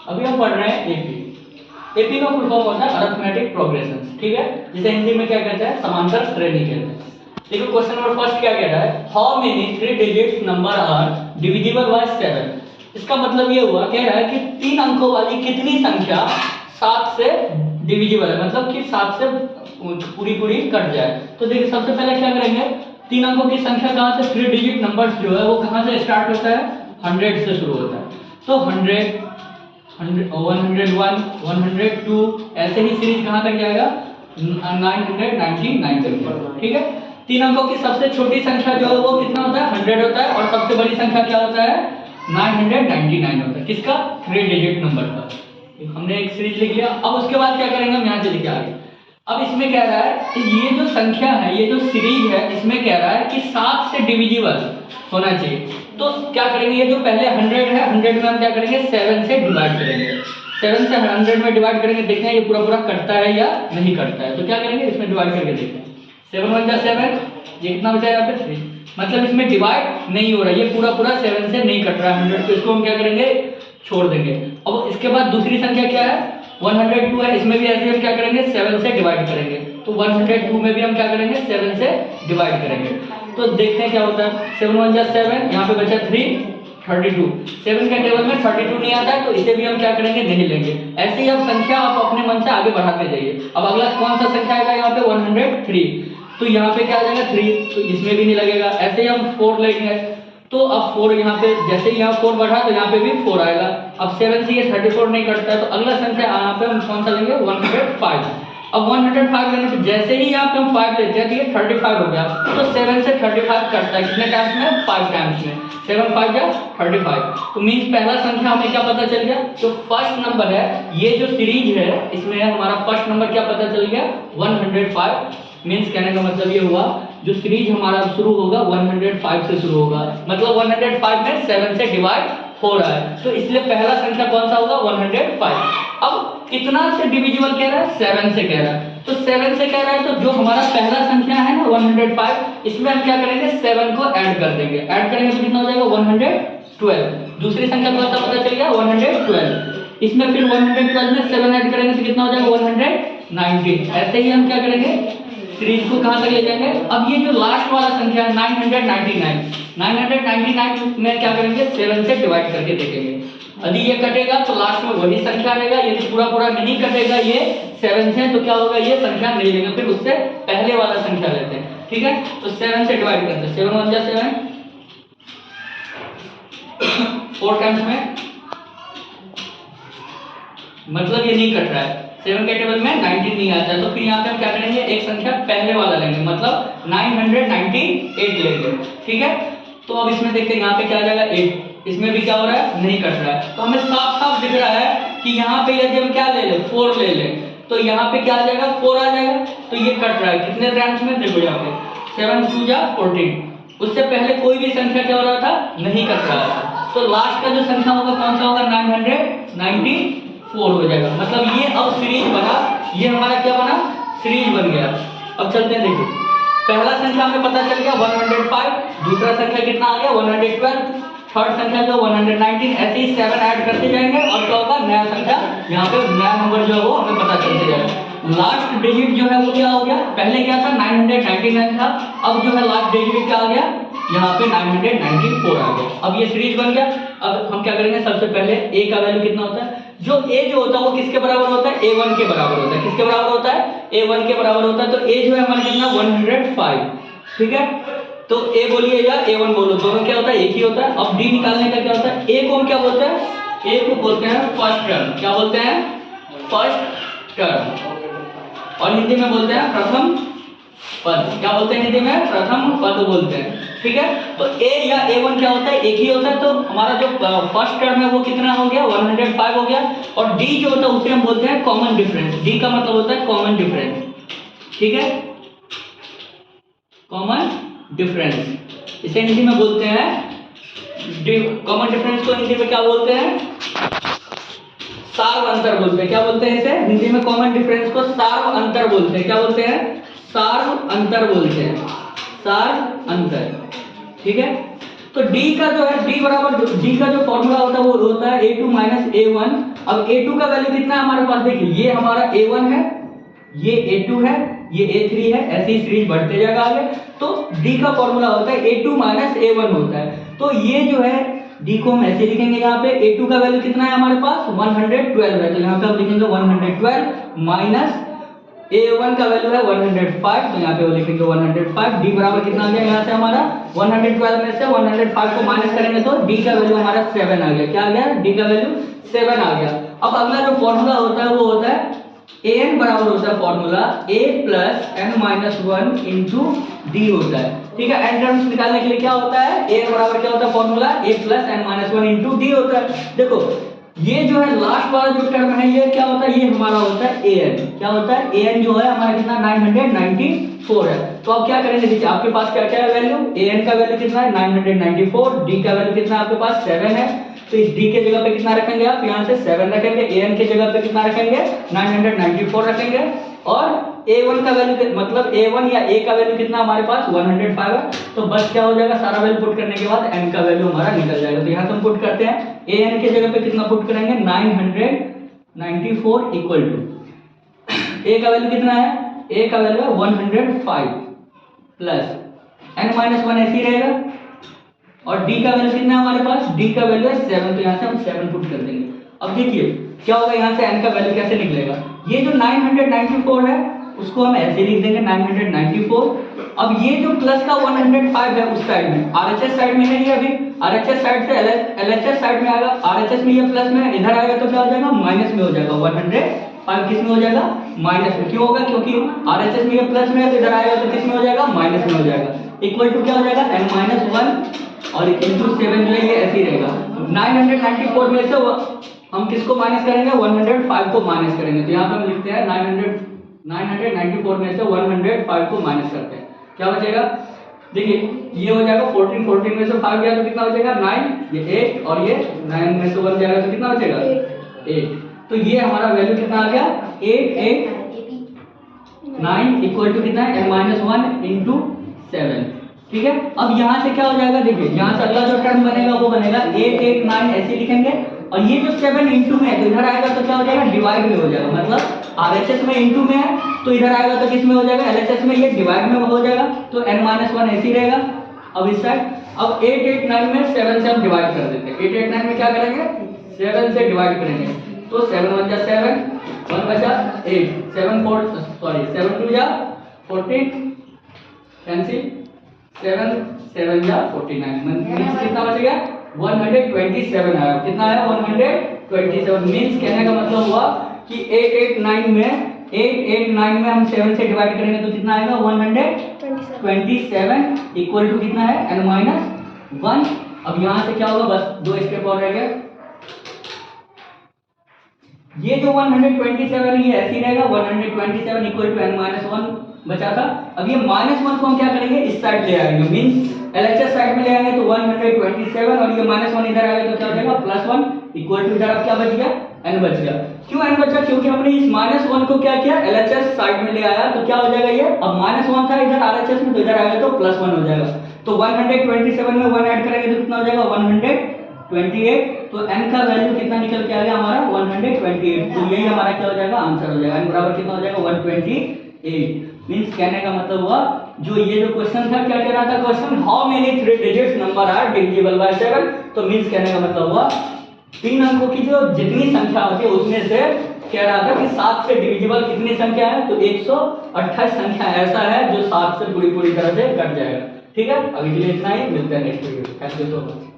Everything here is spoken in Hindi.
अभी हम पढ़ रहे हैं एपी। एपी का फुल फॉर्म होता है अरिथमेटिक प्रोग्रेशन, ठीक है, जिसे हिंदी में क्या कहते हैं, समांतर श्रेणी कहते हैं। देखो क्वेश्चन नंबर फर्स्ट क्या कह रहा है, how many 3 digit number are divisible by 7। इसका मतलब ये हुआ, कह रहा है कि 3 अंकों वाली कितनी संख्या 7 से डिविजिबल है, मतलब कि 7 से पूरी पूरी कट जाए। तो देखिए सबसे पहले क्या करेंगे, 3 अंकों की संख्या कहाँ से, 3 डिजिट नंबर्स जो है वो कहाँ से स्टार्ट होता है, 100 से शुरू होता है। तो 100, 101, 102 ऐसे ही सीरीज कहाँ तक जाएगा, 999 तक, ठीक है। 3 अंकों की सबसे छोटी संख्या जो है वो कितना होता है, 100 होता है, और सबसे बड़ी संख्या क्या होता है, 999 होता है। किसका, 3 डिजिट नंबर का। हमने एक सीरीज लिख लिया। अब उसके बाद क्या करेंगे, हम यहाँ से लिखे आगे। अब इसमें कह रहा है कि ये जो संख्या है, ये जो सीरीज है, इसमें कह रहा है कि 7 से डिविजिबल होना चाहिए। तो क्या करेंगे, ये जो पहले 100 है, 100 में हम क्या करेंगे, 7 से डिवाइड करेंगे। 7 से 100 में डिवाइड करेंगे, देखते हैं ये पूरा पूरा कटता है या नहीं कटता है। तो क्या करेंगे, इसमें डिवाइड करके देखते हैं। 7 1 जा 7, ये कितना बचा यहाँ पे 3, मतलब इसमें डिवाइड नहीं हो रहा है, ये पूरा पूरा 7 से नहीं कट रहा है 100, तो इसको हम क्या करेंगे, छोड़ देंगे। अब इसके बाद दूसरी संख्या क्या है, 102 है, इसमें भी ऐसे हम क्या करेंगे, 7 से डिवाइड करेंगे। तो 102 में भी हम क्या करेंगे, 7 से डिवाइड करेंगे। तो देखते हैं क्या होता है, 7 1 जा 7, यहाँ पे बचा 3, 32। 7 के टेबल में 32 नहीं आता है, तो इसे भी हम क्या करेंगे, नहीं लेंगे। ऐसे ही अब संख्या आप अपने मन से आगे बढ़ाते जाइए। अब अगला कौन सा संख्या आएगा, यहाँ पे 103, तो यहाँ पे क्या आ जाएगा 3, तो इसमें भी नहीं लगेगा। ऐसे ही हम 4 लेंगे, तो अब 4 यहाँ पे, जैसे ही यहाँ 4 बढ़ा तो यहाँ पे भी 4 आएगा। अब 7 से ये 34 नहीं कटता है, तो अगला संख्या यहाँ पे हम कौन सा लेंगे, 105। अब 105 लेने पे जैसे ही यहाँ पे हम 5 लेते हैं तो ये 35 हो गया। तो 7 से 35 कटता है, कितने टाइम्स में, 5 टाइम्स में। 7 5 जा 35। तो मीन्स पहला संख्या हमें क्या पता चल गया, जो फर्स्ट नंबर है, ये जो सीरीज है इसमें हमारा फर्स्ट नंबर क्या पता चल गया, 105। मीन्स कहने का मतलब ये हुआ, जो सीरीज हमारा शुरू होगा 105 से शुरू होगा, मतलब 105 में 7 से डिवाइड हो रहा है, तो इसलिए पहला संख्या कौन सा होगा, 105। अब कितना से डिविजिबल कह रहा है, 7 से कह रहा है, तो 7 से कह रहा है, तो जो हमारा पहला संख्या है ना 105, इसमें हम क्या करेंगे, 7 को ऐड कर देंगे। ऐड करेंगे तो कितना हो जाएगा, 112। दूसरी संख्या कौन सा पता चल गया, 112। इसमें फिर 112 में 7 ऐड करेंगे तो कितना हो जाएगा, 119। ऐसे ही हम क्या करेंगे, सीरीज को कहां तक ले जाएंगे। अब ये जो लास्ट वाला संख्या है 999 में क्या करेंगे, 7 से डिवाइड करके देखेंगे। यदि ये कटेगा तो लास्ट में वही संख्या रहेगा, यदि पूरा पूरा नहीं कटेगा ये 7 से, तो क्या होगा, ये संख्या नहीं लेंगे, फिर उससे पहले वाला संख्या लेते हैं, ठीक है। तो 7 से डिवाइड करते हैं, 7 1 जा 7, 4 टाइम्स में, मतलब ये नहीं कट रहा है। 7 के टेबल में 19 नहीं आता है, तो फिर यहाँ पे हम क्या करेंगे, एक संख्या पहले वाला लेंगे, मतलब 998 लेंगे, ठीक है। तो अब इसमें देखते हैं यहाँ पे क्या आ जाएगा, 8। इसमें भी क्या हो रहा है, नहीं कट रहा है, तो हमें साफ साफ दिख रहा है कि यहाँ पे यदि हम क्या ले लें, 4 ले लें, तो यहाँ पे क्या आ जाएगा, 4 आ जाएगा। तो ये कट रहा है कितने टाइम्स में, देखो यहाँ पे 7 2 जा 14। उससे पहले कोई भी संख्या क्या हो रहा था, नहीं कट रहा था। तो लास्ट का जो संख्या होगा कौन सा होगा, 994 हो जाएगा। मतलब ये अब सीरीज बना, ये हमारा क्या बना, सीरीज बन गया। अब चलते हैं, देखिए पहला संख्या हमें पता चल गया 105, दूसरा संख्या कितना आ गया 112, थर्ड संख्या जो 119, ऐसे ही 7 ऐड करते जाएंगे और क्या होगा, नया संख्या, यहाँ पे नया नंबर जो है वो हमें पता चलते जाएगा। लास्ट डिजिट जो है वो क्या हो गया, पहले क्या था 999 था, अब जो है लास्ट डिजिट क्या आ गया, यहाँ पे 994 आ गया। अब ये सीरीज बन गया। अब हम क्या करेंगे, सबसे पहले a का वैल्यू कितना होता है, जो a जो होता है वो किसके बराबर होता है, a1 के बराबर होता है। किसके बराबर होता है, a1 के बराबर होता है। तो a जो है हमारा कितना, 105, ठीक है। तो a बोलिए या a1 बोलो, दोनों क्या होता है, एक ही होता है। अब d निकालने का क्या होता है, a को हम क्या बोलते हैं, a को बोलते हैं फर्स्ट टर्म। क्या बोलते हैं, फर्स्ट टर्म, और हिंदी में बोलते हैं प्रथम पद। क्या बोलते हैं हिंदी में, प्रथम पद बोलते हैं, ठीक है। तो a या a1 क्या होता है, एक ही होता है। तो हमारा जो फर्स्ट टर्म है वो कितना हो गया, 105 हो गया। और d जो होता है उसे हम बोलते हैं कॉमन डिफरेंस। d का मतलब होता है कॉमन डिफरेंस, ठीक है, कॉमन डिफरेंस। इसे हिंदी में बोलते हैं, कॉमन डिफरेंस को हिंदी में क्या बोलते हैं, सार्व अंतर बोलते हैं। क्या बोलते हैं इसे हिंदी में, कॉमन डिफरेंस को सार्व अंतर बोलते हैं। क्या बोलते हैं, सार्व अंतर बोलते हैं, सार्व अंतर, ठीक है। तो डी का जो है डी बराबर डी का जो फॉर्मूला होता है वो होता है a2 माइनस a1। अब a2 का वैल्यू कितना है हमारे पास, देखिए ये हमारा a1 है, ये a2 है, ये a3 है, ऐसे ही सीरीज बढ़ते जाएगा आगे। तो d का फॉर्मूला होता है a2 माइनस a1 होता है। तो ये जो है d को हम ऐसे लिखेंगे, यहाँ पे a2 का वैल्यू कितना है हमारे पास 112 है, तो यहाँ पे हम लिखेंगे 112 माइनस a1 का वैल्यू है 105, तो यहाँ पे वो लिखेंगे 105। d बराबर कितना आ गया यहाँ से हमारा 112 में से 105 को माइनस करेंगे तो d का वैल्यू हमारा 7 आ गया। क्या आ गया, d का वैल्यू 7 आ गया। अब अगला जो फॉर्मूला होता है वो होता है an बराबर होता है formula a plus n minus 1 into D होता है। ठीक है, n टर्म्स निकालने के लिए क्या होता है, an बराबर क्या होता है formula a plus n minus 1 into D होता है। देखो ये जो है लास्ट वाला जो टर्म है ये क्या होता है, ये हमारा होता है an। क्या होता है, an जो है हमारा कितना 994 है। तो अब क्या करेंगे, देखिए आपके पास क्या क्या है वैल्यू, an का वैल्यू कितना है 994, d का वैल्यू कितना है आपके पास 7 है। तो इस d के जगह पे कितना रखेंगे आप, यहाँ से 7 रखेंगे, an के जगह पे कितना रखेंगे 994 रखेंगे, और a1 का वैल्यू मतलब a1 या a का वैल्यू कितना हमारे पास 105 है। तो बस क्या हो जाएगा, सारा वैल्यू पुट करने के बाद n का वैल्यू हमारा निकल जाएगा। तो यहाँ से हम पुट करते हैं, an के जगह पे कितना पुट करेंगे 994 इक्वल टू a का वैल्यू कितना है, a का वैल्यू है 105 प्लस n माइनस 1 ऐसे ही रहेगा, और d का वैल्यू कितना है हमारे पास, d का वैल्यू है 7, तो यहाँ से हम 7 पुट कर देंगे। अब देखिए क्या होगा, यहाँ से n का वैल्यू कैसे निकलेगा, ये जो 994 है उसको हम ऐसे लिख देंगे 994। अब ये जो प्लस का 105 है उस साइड में, आरएचएस साइड में है ये, अभी आरएचएस साइड से एलएचएस साइड में आएगा, आरएचएस में ये प्लस में, इधर आएगा तो क्या हो जाएगा माइनस में हो जाएगा, 105 किस में हो जाएगा माइनस में। क्यों होगा, क्योंकि आरएचएस में ये प्लस में है तो इधर आएगा तो किस में हो जाएगा माइनस में हो जाएगा। इक्वल टू क्या हो जाएगा n माइनस 1 और इंटू 7 जो है ये ऐसे ही रहेगा। 994 में से हम किसको माइनस करेंगे, 105 को माइनस करेंगे। तो यहाँ पे हम लिखते हैं 994 में से 105 को माइनस करते हैं, क्या बचेगा, देखिए ये हो जाएगा 14 में से 5 गया तो कितना बचेगा 9, ये 8, और ये 9 में से 1 जाएगा तो कितना बचेगा 8। तो ये हमारा वैल्यू कितना आ गया 889 इक्वल टू कितना है n माइनस 1 इंटू 7। ठीक है, अब यहाँ से क्या हो जाएगा, देखिए यहाँ से अगला जो टर्म बनेगा वो बनेगा 889 ऐसे लिखेंगे, और ये जो 7 इंटू में है तो इधर आएगा तो क्या हो जाएगा डिवाइड में हो जाएगा, मतलब आरएचएस में इंटू में है तो इधर आएगा तो किस में हो जाएगा एलएचएस में, ये डिवाइड में हो जाएगा, तो n माइनस 1 ऐसे ही रहेगा। अब इस साइड अब 889 में 7 से हम डिवाइड कर देते हैं, 889 में क्या करेंगे 7 से डिवाइड करेंगे, तो 7 1 जा 7, 1 बचा 8, 7 2 जा 14, कैंसिल 7 7 जा 49, मींस कितना बच गया 127 आया। कितना आया 127, मींस कहने का मतलब हुआ कि 889 में हम 7 से डिवाइड करेंगे तो कितना आएगा 127 इक्वल टू कितना है n माइनस 1। अब यहाँ से क्या होगा, बस 2 स्टेप और रह गए, ये जो 127 है ये ऐसे ही रहेगा, 127 इक्वल टू n माइनस 1 बचा था। अब ये माइनस 1 को हम क्या करेंगे इस साइड ले आएंगे, मींस एलएचएस साइड में ले आएंगे तो 127, और ये माइनस 1 इधर आएगा तो क्या हो जाएगा प्लस 1 इक्वल टू इधर अब क्या बच गया n बच गया। क्यों n बचा, क्योंकि हमने इस माइनस 1 को क्या किया एलएचएस साइड में ले आया, तो क्या हो जाएगा ये, अब माइनस 1 था इधर आरएचएस में तो इधर आएगा तो प्लस 1 हो जाएगा, तो 127 में 1 ऐड करेंगे तो कितना हो जाएगा 128, तो n का वैल्यू कितना निकल के आ गया हमारा 128, तो यही हमारा क्या हो जाएगा आंसर हो जाएगा, n बराबर कितना हो जाएगा 128। मींस कहने का मतलब हुआ जो ये जो क्वेश्चन था क्या कह रहा था question, how many 3 digits number are divisible by 7, तो मींस कहने का मतलब हुआ 3 अंकों की जो जितनी संख्या होती है उसमें से कह रहा था कि 7 से डिविजिबल कितनी संख्या है, तो 128 संख्या ऐसा है जो 7 से पूरी तरह से कट जाएगा। ठीक है, अभी के लिए इतना ही, मिलते हैं next video. Thank you so much.